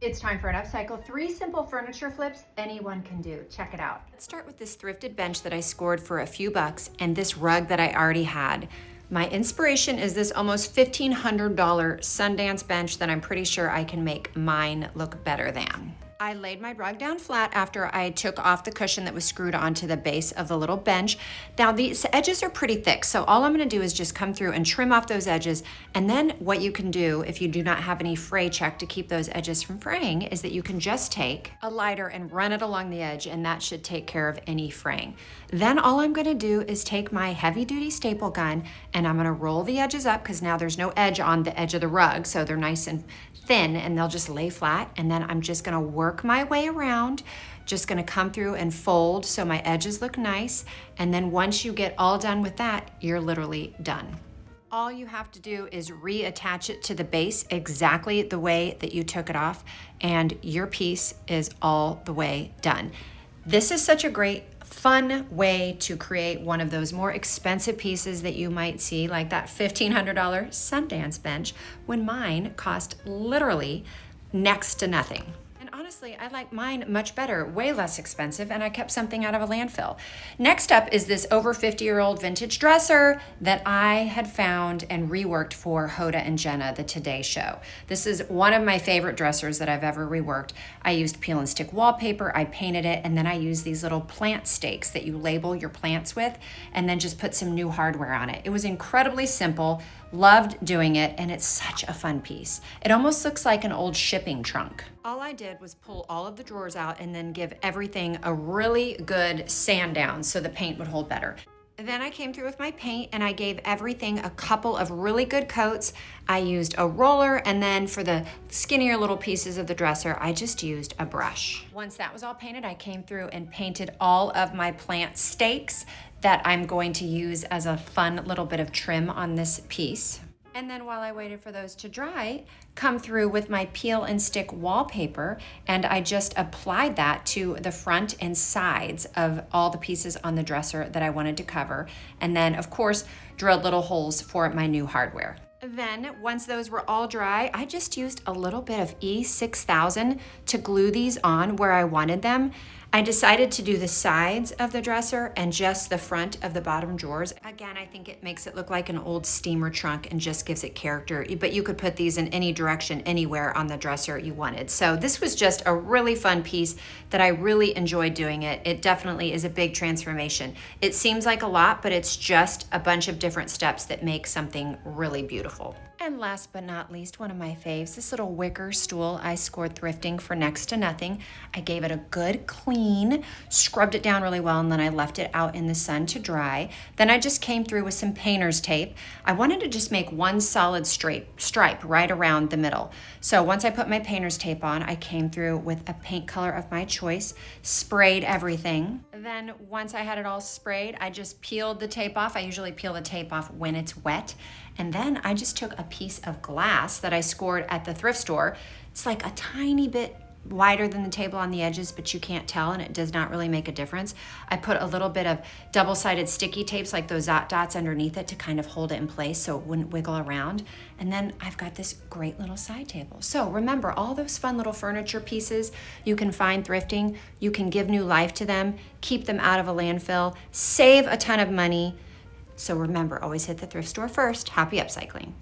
It's time for an upcycle. 3 simple furniture flips anyone can do. Check it out. Let's start with this thrifted bench that I scored for a few bucks and this rug that I already had. My inspiration is this almost $1,500 Sundance bench that I'm pretty sure I can make mine look better than. I laid my rug down flat after I took off the cushion that was screwed onto the base of the little bench. Now these edges are pretty thick, so all I'm gonna do is just come through and trim off those edges. And then what you can do if you do not have any fray check to keep those edges from fraying is that you can just take a lighter and run it along the edge, and that should take care of any fraying. Then all I'm gonna do is take my heavy duty staple gun and I'm gonna roll the edges up, because now there's no edge on the edge of the rug, so they're nice and thin and they'll just lay flat. And then I'm just gonna work my way around, just gonna come through and fold so my edges look nice. And then once you get all done with that, you're literally done. All you have to do is reattach it to the base exactly the way that you took it off, and your piece is all the way done. This is such a great fun way to create one of those more expensive pieces that you might see, like that $1,500 Sundance bench, when mine cost literally next to nothing. And honestly, I like mine much better, way less expensive, and I kept something out of a landfill. Next up is this over 50-year-old vintage dresser that I had found and reworked for Hoda and Jenna, the Today Show. This is one of my favorite dressers that I've ever reworked. I used peel and stick wallpaper, I painted it, and then I used these little plant stakes that you label your plants with, and then just put some new hardware on it. It was incredibly simple, loved doing it, and it's such a fun piece. It almost looks like an old shipping trunk. All I did was pull all of the drawers out and then give everything a really good sand down so the paint would hold better. Then I came through with my paint and I gave everything a couple of really good coats. I used a roller, and then for the skinnier little pieces of the dresser, I just used a brush. Once that was all painted, I came through and painted all of my plant stakes that I'm going to use as a fun little bit of trim on this piece. And then while I waited for those to dry, come through with my peel and stick wallpaper, and I just applied that to the front and sides of all the pieces on the dresser that I wanted to cover. And then of course, drilled little holes for my new hardware. Then once those were all dry, I just used a little bit of E6000 to glue these on where I wanted them. I decided to do the sides of the dresser and just the front of the bottom drawers. Again, I think it makes it look like an old steamer trunk and just gives it character, but you could put these in any direction, anywhere on the dresser you wanted. So this was just a really fun piece that I really enjoyed doing it. It definitely is a big transformation. It seems like a lot, but it's just a bunch of different steps that make something really beautiful. And last but not least, one of my faves, this little wicker stool I scored thrifting for next to nothing. I gave it a good clean, scrubbed it down really well, and then I left it out in the sun to dry. Then I just came through with some painter's tape. I wanted to just make one solid stripe right around the middle. So once I put my painter's tape on, I came through with a paint color of my choice, sprayed everything. Then once I had it all sprayed, I just peeled the tape off. I usually peel the tape off when it's wet. And then I just took a piece of glass that I scored at the thrift store. It's like a tiny bit wider than the table on the edges, but you can't tell, and it does not really make a difference. I put a little bit of double-sided sticky tapes, like those dots underneath it, to kind of hold it in place so it wouldn't wiggle around. And then I've got this great little side table. So remember, all those fun little furniture pieces you can find thrifting, you can give new life to them, keep them out of a landfill, save a ton of money. So remember, always hit the thrift store first. Happy upcycling.